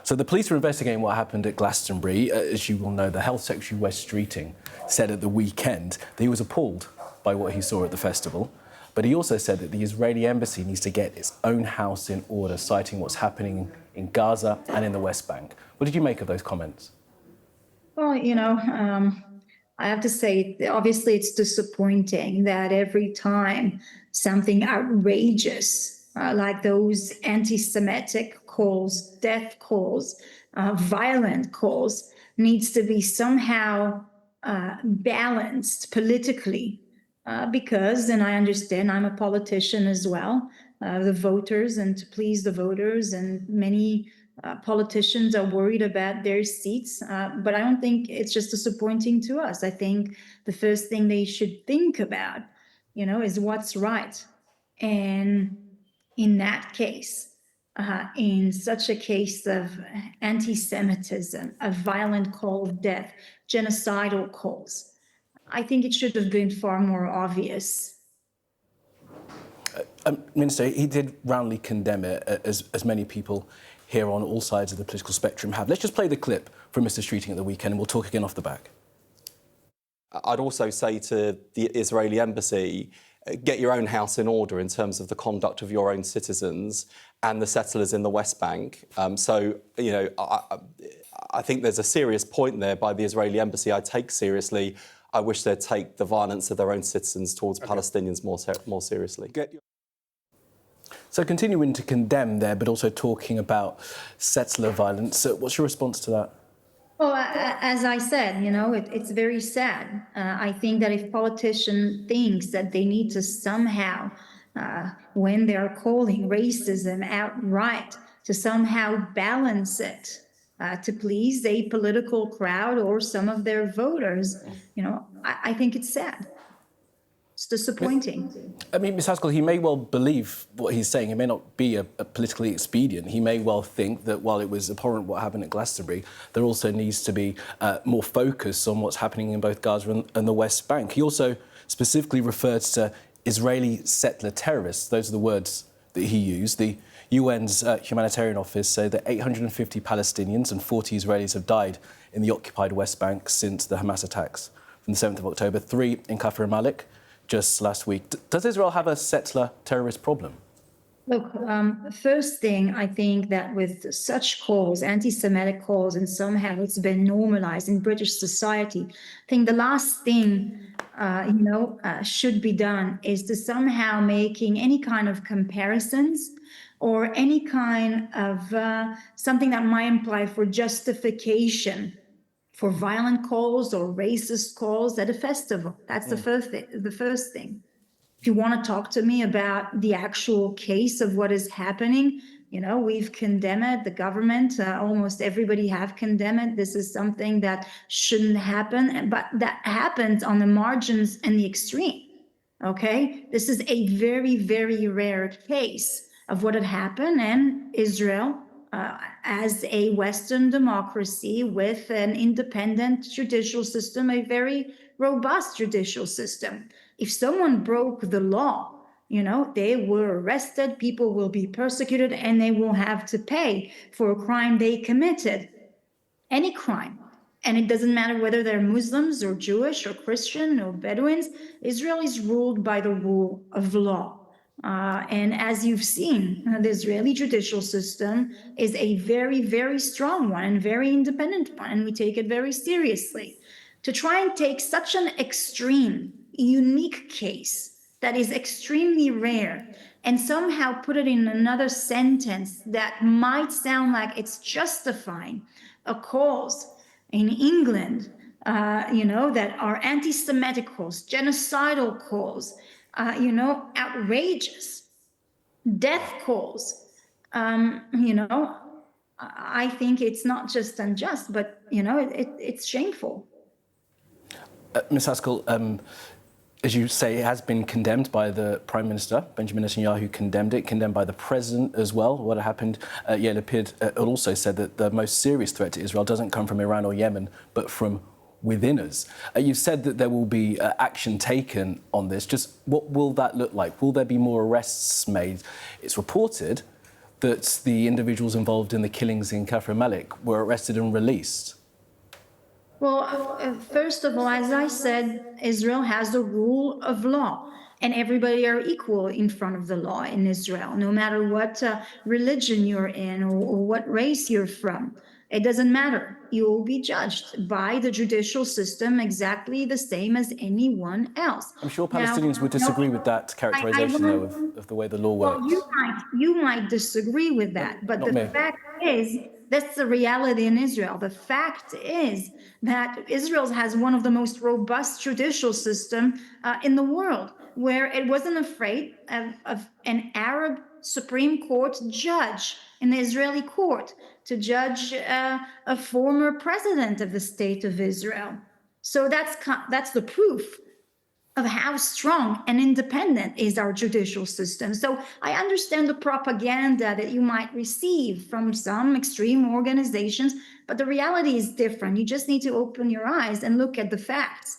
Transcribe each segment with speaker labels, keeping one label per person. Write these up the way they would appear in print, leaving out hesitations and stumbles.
Speaker 1: So the police are investigating what happened at Glastonbury. As you will know, the Health Secretary Wes Streeting said at the weekend that he was appalled by what he saw at the festival. But he also said that the Israeli embassy needs to get its own house in order, citing what's happening in Gaza and in the West Bank. What did you make of those comments?
Speaker 2: Well, I have to say, obviously, it's disappointing that every time something outrageous, like those anti-Semitic calls, death calls, violent calls, needs to be somehow balanced politically. Because, and I understand, I'm a politician as well, the voters, and to please the voters, and many politicians are worried about their seats, but I don't think it's just disappointing to us. I think the first thing they should think about, is what's right. And in that case, in such a case of anti-Semitism, a violent call of death, genocidal calls, I think it should have been far more obvious.
Speaker 1: Minister, he did roundly condemn it, as many people here on all sides of the political spectrum have. Let's just play the clip from Mr. Streeting at the weekend, and we'll talk again off the back.
Speaker 3: I'd also say to the Israeli embassy, get your own house in order in terms of the conduct of your own citizens and the settlers in the West Bank. I think there's a serious point there by the Israeli embassy I take seriously. I wish they'd take the violence of their own citizens towards Palestinians more seriously.
Speaker 1: So continuing to condemn there, but also talking about settler violence. What's your response to that?
Speaker 2: Well, as I said, it's very sad. I think that if politician thinks that they need to somehow, when they're calling racism outright, to somehow balance it, to please a political crowd or some of their voters, I think it's sad. It's disappointing.
Speaker 1: I mean, Ms. Haskel, he may well believe what he's saying. It may not be a politically expedient. He may well think that while it was abhorrent what happened at Glastonbury, there also needs to be more focus on what's happening in both Gaza and the West Bank. He also specifically referred to Israeli settler terrorists. Those are the words that he used. The UN's humanitarian office say that 850 Palestinians and 40 Israelis have died in the occupied West Bank since the Hamas attacks from the 7th of October, 3 in Kafir Malik just last week. Does Israel have a settler terrorist problem?
Speaker 2: Look, first thing, I think that with such calls, anti-Semitic calls, and somehow it's been normalized in British society, I think the last thing, should be done is to somehow making any kind of comparisons or any kind of something that might imply for justification for violent calls or racist calls at a festival. That's the first thing. If you want to talk to me about the actual case of what is happening, we've condemned it, the government, almost everybody have condemned it. This is something that shouldn't happen, but that happens on the margins and the extreme, okay? This is a very, very rare case of what had happened, and Israel, as a Western democracy with an independent judicial system, a very robust judicial system. If someone broke the law, they were arrested, people will be persecuted, and they will have to pay for a crime they committed, any crime. And it doesn't matter whether they're Muslims or Jewish or Christian or Bedouins. Israel is ruled by the rule of law. And as you've seen, the Israeli judicial system is a very, very strong one and very independent one, and we take it very seriously. To try and take such an extreme, unique case that is extremely rare and somehow put it in another sentence that might sound like it's justifying a cause in England, that are anti-Semitic calls, genocidal calls, outrageous death calls, I think it's not just unjust, but, it's shameful.
Speaker 1: Ms. Haskel, as you say, it has been condemned by the Prime Minister, Benjamin Netanyahu condemned by the President as well. What happened, Yair Lapid also said that the most serious threat to Israel doesn't come from Iran or Yemen, but from within us. You've said that there will be action taken on this. Just what will that look like? Will there be more arrests made? It's reported that the individuals involved in the killings in Kafr Malik were arrested and released?
Speaker 2: Well, first of all, as I said, Israel has the rule of law, and everybody are equal in front of the law in Israel, no matter what religion you're in or what race you're from. It doesn't matter. You will be judged by the judicial system exactly the same as anyone else.
Speaker 1: I'm sure Palestinians would disagree with that characterization, though, of the way the law works.
Speaker 2: Well, you might disagree with that, but
Speaker 1: Not me.
Speaker 2: the fact is, that's the reality in Israel. The fact is that Israel has one of the most robust judicial system in the world, where it wasn't afraid of an Arab Supreme Court judge in the Israeli court to judge a former president of the state of Israel. So that's the proof of how strong and independent is our judicial system. So I understand the propaganda that you might receive from some extreme organizations, but the reality is different. You just need to open your eyes and look at the facts.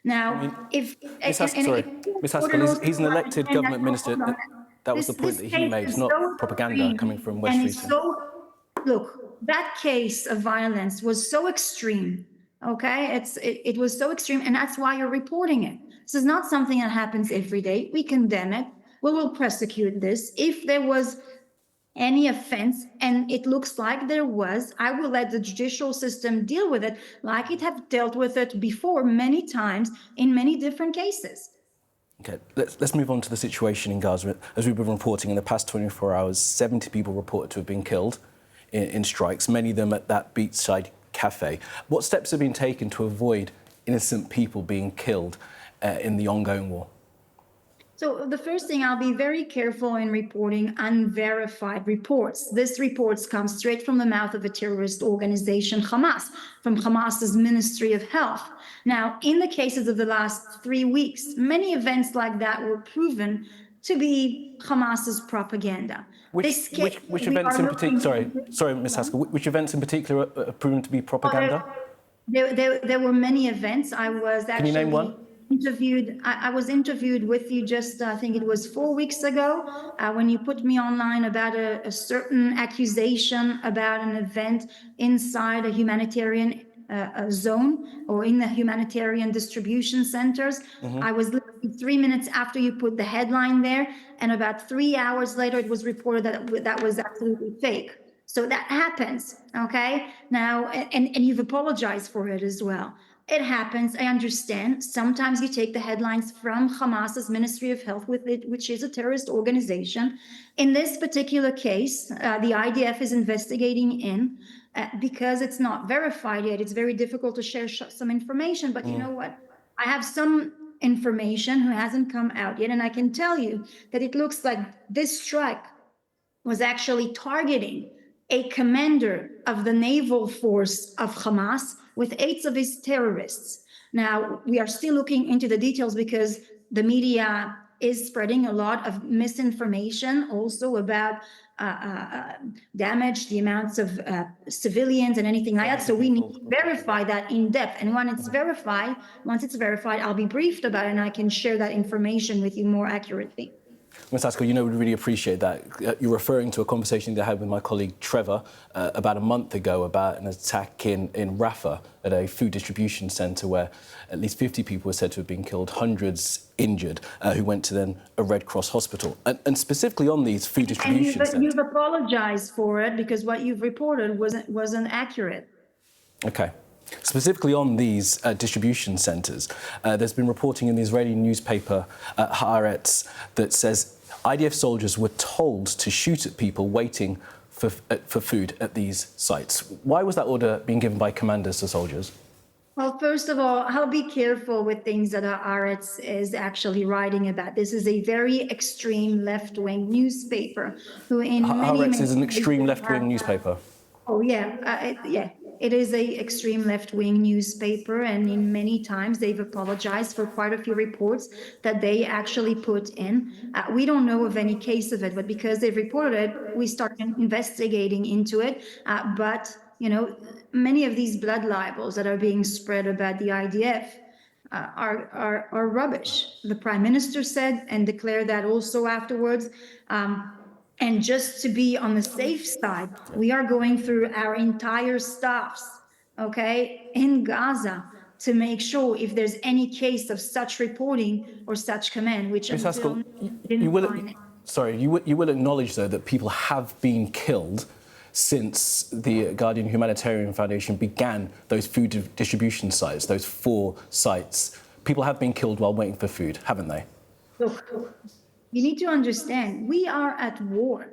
Speaker 2: Now,
Speaker 1: Ms. Haskel, he's an elected government minister. That was the point that he made, not propaganda coming from West Street.
Speaker 2: Look, that case of violence was so extreme, okay? It was so extreme, and that's why you're reporting it. This is not something that happens every day. We condemn it. We will prosecute this. If there was any offense, and it looks like there was, I will let the judicial system deal with it like it have dealt with it before many times in many different cases.
Speaker 1: Okay, let's move on to the situation in Gaza. As we've been reporting in the past 24 hours, 70 people reported to have been killed in strikes, many of them at that beachside cafe. What steps have been taken to avoid innocent people being killed in the ongoing war?
Speaker 2: So the first thing, I'll be very careful in reporting unverified reports. This reports come straight from the mouth of a terrorist organization, Hamas, from Hamas's Ministry of Health. Now, in the cases of the last 3 weeks, many events like that were proven to be Hamas's propaganda.
Speaker 1: Which events in particular? Sorry, Ms. Haskel. Which events in particular are proven to be propaganda?
Speaker 2: There were many events. I was actually.
Speaker 1: Can you name one?
Speaker 2: I was interviewed with you just, I think it was 4 weeks ago, when you put me online about a certain accusation about an event inside a humanitarian zone or in the humanitarian distribution centers. I was literally 3 minutes after you put the headline there, and about 3 hours later, it was reported that that was absolutely fake. So that happens, okay? Now, and you've apologized for it as well. It happens, I understand. Sometimes you take the headlines from Hamas's Ministry of Health, which is a terrorist organization. In this particular case, the IDF is investigating in, because it's not verified yet. It's very difficult to share some information, but you know what? I have some information who hasn't come out yet, and I can tell you that it looks like this strike was actually targeting a commander of the naval force of Hamas with 8 of his terrorists. Now, we are still looking into the details because the media is spreading a lot of misinformation also about damage, the amounts of civilians and anything like that. So we need to verify that in depth. And once it's verified, I'll be briefed about it and I can share that information with you more accurately.
Speaker 1: Ms. Haskel, you know, we'd really appreciate that. You're referring to a conversation that I had with my colleague Trevor about a month ago about an attack in Rafah at a food distribution centre where at least 50 people were said to have been killed, hundreds injured, who went to then a Red Cross hospital. And specifically on these food distribution centres.
Speaker 2: And you've apologised for it because what you've reported wasn't accurate.
Speaker 1: Okay. Specifically on these distribution centres, there's been reporting in the Israeli newspaper Haaretz that says IDF soldiers were told to shoot at people waiting for food at these sites. Why was that order being given by commanders to soldiers?
Speaker 2: Well, first of all, I'll be careful with things that Haaretz is actually writing about. This is a very extreme left-wing newspaper who in
Speaker 1: Haaretz is an extreme left-wing newspaper.
Speaker 2: Oh, yeah, yeah. It is an extreme left-wing newspaper, and in many times they've apologized for quite a few reports that they actually put in. We don't know of any case of it, but because they've reported it, we started investigating into it. But, you know, many of these blood libels that are being spread about the IDF are rubbish. The Prime Minister said and declared that also afterwards. And just to be on the safe side, we are going through our entire staffs, okay, in Gaza to make sure if there's any case of such reporting or such command, which
Speaker 1: Ms.
Speaker 2: until
Speaker 1: Haskell,
Speaker 2: didn't
Speaker 1: you will,
Speaker 2: find.
Speaker 1: sorry, you will acknowledge, though, that people have been killed since the Guardian Humanitarian Foundation began those food distribution sites, those 4 sites. People have been killed while waiting for food, haven't they?
Speaker 2: Look, you need to understand, we are at war.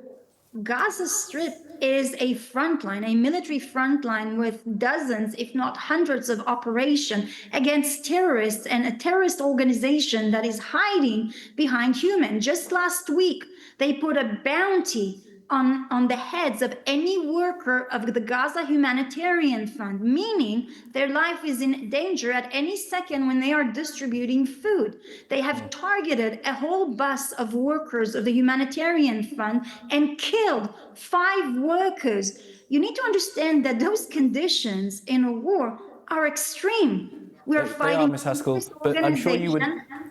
Speaker 2: Gaza Strip is a frontline, a military frontline with dozens, if not hundreds of operations against terrorists and a terrorist organization that is hiding behind humans. Just last week, they put a bounty on the heads of any worker of the Gaza Humanitarian Fund, meaning their life is in danger at any second when they are distributing food. They have targeted a whole bus of workers of the Humanitarian Fund and killed 5 workers. You need to understand that those conditions in a war are extreme. We are fighting
Speaker 1: Ms. Haskell,
Speaker 2: this
Speaker 1: but I'm sure you would.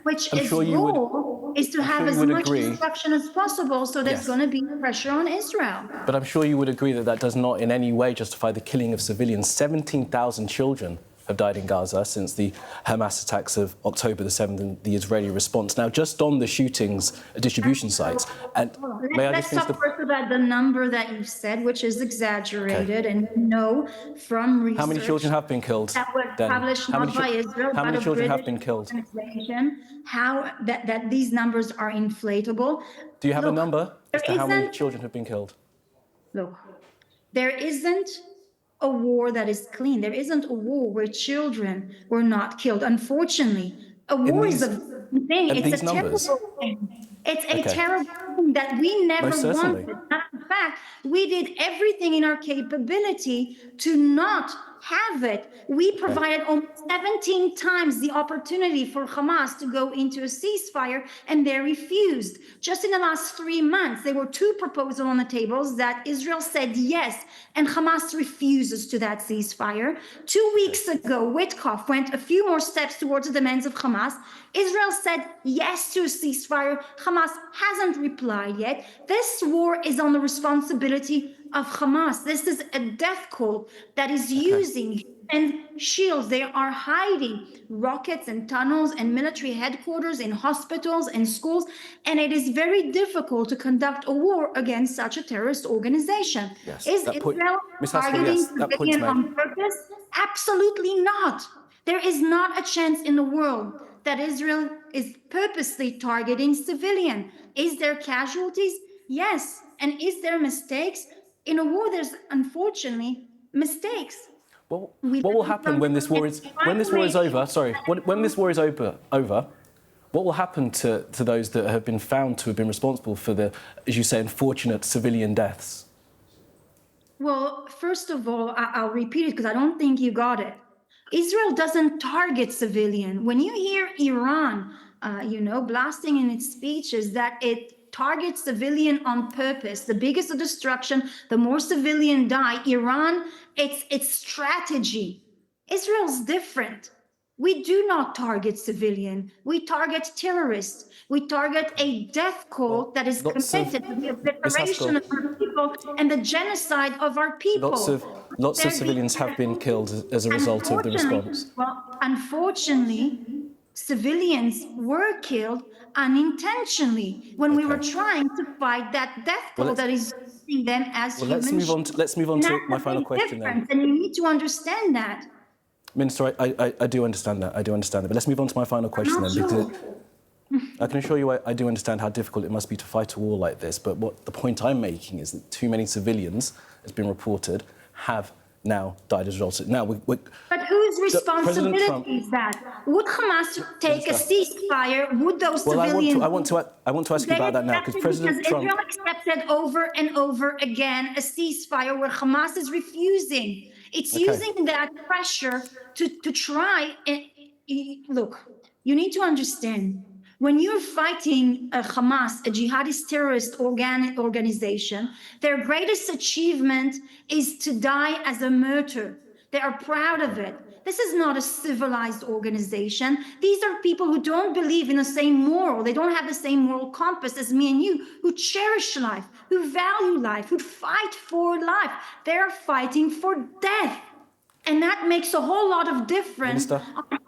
Speaker 2: which
Speaker 1: I'm
Speaker 2: its
Speaker 1: sure you would.
Speaker 2: goal is to have
Speaker 1: sure you
Speaker 2: as
Speaker 1: would
Speaker 2: much
Speaker 1: agree.
Speaker 2: destruction as possible, so there's
Speaker 1: Yes.
Speaker 2: going to be pressure on Israel.
Speaker 1: But I'm sure you would agree that that does not in any way justify the killing of civilians. 17,000 children have died in Gaza since the Hamas attacks of October the 7th and the Israeli response. Now, just on the shootings at distribution sites, and may I
Speaker 2: Let's
Speaker 1: just finish
Speaker 2: talk first about the number that you said, which is exaggerated, and we know from research.
Speaker 1: How many children have been killed?
Speaker 2: That was
Speaker 1: then?
Speaker 2: published
Speaker 1: How
Speaker 2: not
Speaker 1: many
Speaker 2: by Israel,
Speaker 1: how
Speaker 2: but
Speaker 1: many
Speaker 2: a
Speaker 1: children have
Speaker 2: British
Speaker 1: been killed?
Speaker 2: organization, how that these numbers are inflatable.
Speaker 1: Do you have a
Speaker 2: Look,
Speaker 1: number as
Speaker 2: there
Speaker 1: to how many
Speaker 2: isn't-
Speaker 1: children have been killed?
Speaker 2: Look, there isn't a war that is clean. There isn't a war where children were not killed. Unfortunately, a war is a thing.
Speaker 1: and
Speaker 2: It's a
Speaker 1: these numbers?
Speaker 2: terrible thing. It's a
Speaker 1: Okay.
Speaker 2: terrible thing that we never
Speaker 1: Most certainly.
Speaker 2: wanted. In fact, we did everything in our capability to not have it. We provided almost 17 times the opportunity for Hamas to go into a ceasefire, and they refused. Just in the last 3 months, there were 2 proposals on the tables that Israel said yes, and Hamas refuses to that ceasefire. 2 weeks ago, Witkoff went a few more steps towards the demands of Hamas. Israel said yes to a ceasefire. Hamas hasn't replied yet. This war is on the responsibility of Hamas. This is a death cult that is using and shields. They are hiding rockets and tunnels and military headquarters in hospitals and schools, and it is very difficult to conduct a war against such a terrorist organization.
Speaker 1: Yes,
Speaker 2: Is
Speaker 1: that point-
Speaker 2: Israel
Speaker 1: Ms. Haskell,
Speaker 2: targeting
Speaker 1: yes, that point's
Speaker 2: civilian
Speaker 1: made.
Speaker 2: on purpose? Absolutely not. There is not a chance in the world that Israel is purposely targeting civilian. Is there casualties? Yes. And is there mistakes? In a war, there's unfortunately mistakes.
Speaker 1: What will happen when this war is over? Sorry, when this war is over, what will happen to those that have been found to have been responsible for the, as you say, unfortunate civilian deaths?
Speaker 2: Well, first of all, I'll repeat it because I don't think you got it. Israel doesn't target civilian. When you hear Iran, blasting in its speeches that it targets civilian on purpose, the bigger the destruction, the more civilian die. Iran, it's strategy. Israel's different. We do not target civilian. We target terrorists. We target a death cult that is committed to the obliteration of our people and the genocide of our people.
Speaker 1: Lots of civilians have been killed as a result of the response.
Speaker 2: Well, unfortunately, civilians were killed unintentionally when we were trying to fight that death cult that is using them as human shields.
Speaker 1: Let's move on to my final question then.
Speaker 2: And you need to understand that.
Speaker 1: Minister, I do understand that. But let's move on to my final question then. Because I can assure you I do understand how difficult it must be to fight a war like this. But what the point I'm making is that too many civilians, as been reported, have now died as a result. Now,
Speaker 2: but whose responsibility is that? Would Hamas take a ceasefire? Would those civilians?
Speaker 1: I want to ask you about that now, because President Trump.
Speaker 2: Israel accepted over and over again a ceasefire where Hamas is refusing. It's using that pressure to try. Look, you need to understand. When you're fighting a Hamas, a jihadist terrorist organization, their greatest achievement is to die as a martyr. They are proud of it. This is not a civilized organization. These are people who don't believe in the same moral. They don't have the same moral compass as me and you, who cherish life, who value life, who fight for life. They're fighting for death. And that makes a whole lot of difference.
Speaker 1: Minister?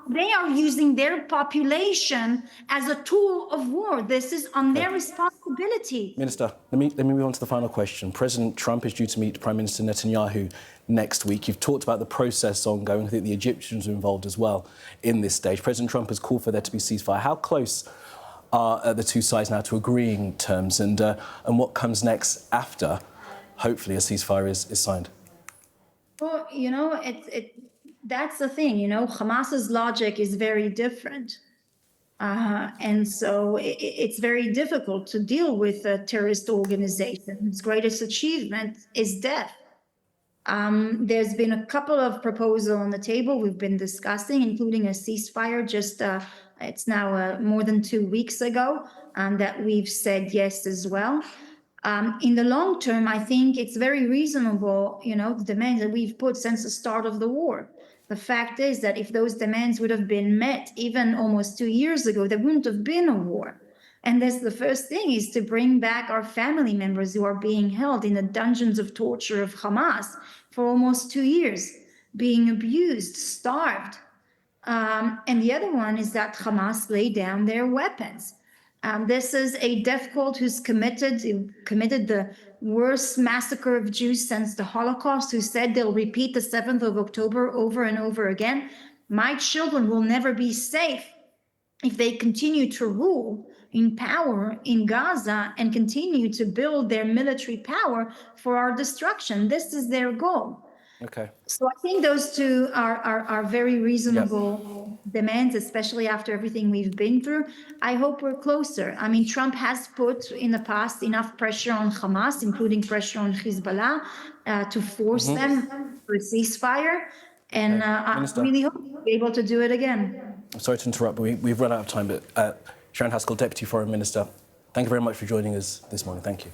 Speaker 2: They are using their population as a tool of war. This is on their responsibility.
Speaker 1: Minister, let me move on to the final question. President Trump is due to meet Prime Minister Netanyahu next week. You've talked about the process ongoing. I think the Egyptians are involved as well in this stage. President Trump has called for there to be ceasefire. How close are the two sides now to agreeing terms, and what comes next after, hopefully, a ceasefire is signed?
Speaker 2: Well, you know, that's the thing, you know, Hamas's logic is very different. And so it's very difficult to deal with a terrorist organization whose greatest achievement is death. There's been a couple of proposals on the table we've been discussing, including a ceasefire just, it's now more than 2 weeks ago, that we've said yes as well. In the long term, I think it's very reasonable, you know, the demands that we've put since the start of the war. The fact is that if those demands would have been met even almost 2 years ago, there wouldn't have been a war. And that's the first thing, is to bring back our family members who are being held in the dungeons of torture of Hamas for almost 2 years, being abused, starved. And the other one is that Hamas lay down their weapons. This is a death cult who committed the worst massacre of Jews since the Holocaust, who said they'll repeat the 7th of October over and over again. My children will never be safe if they continue to rule in power in Gaza and continue to build their military power for our destruction. This is their goal.
Speaker 1: Okay.
Speaker 2: So I think those two are very reasonable demands, especially after everything we've been through. I hope we're closer. I mean, Trump has put in the past enough pressure on Hamas, including pressure on Hezbollah, to force them to a ceasefire. And I really hope we'll be able to do it again.
Speaker 1: I'm sorry to interrupt, but we've run out of time. But Sharren Haskel, Deputy Foreign Minister, thank you very much for joining us this morning. Thank you.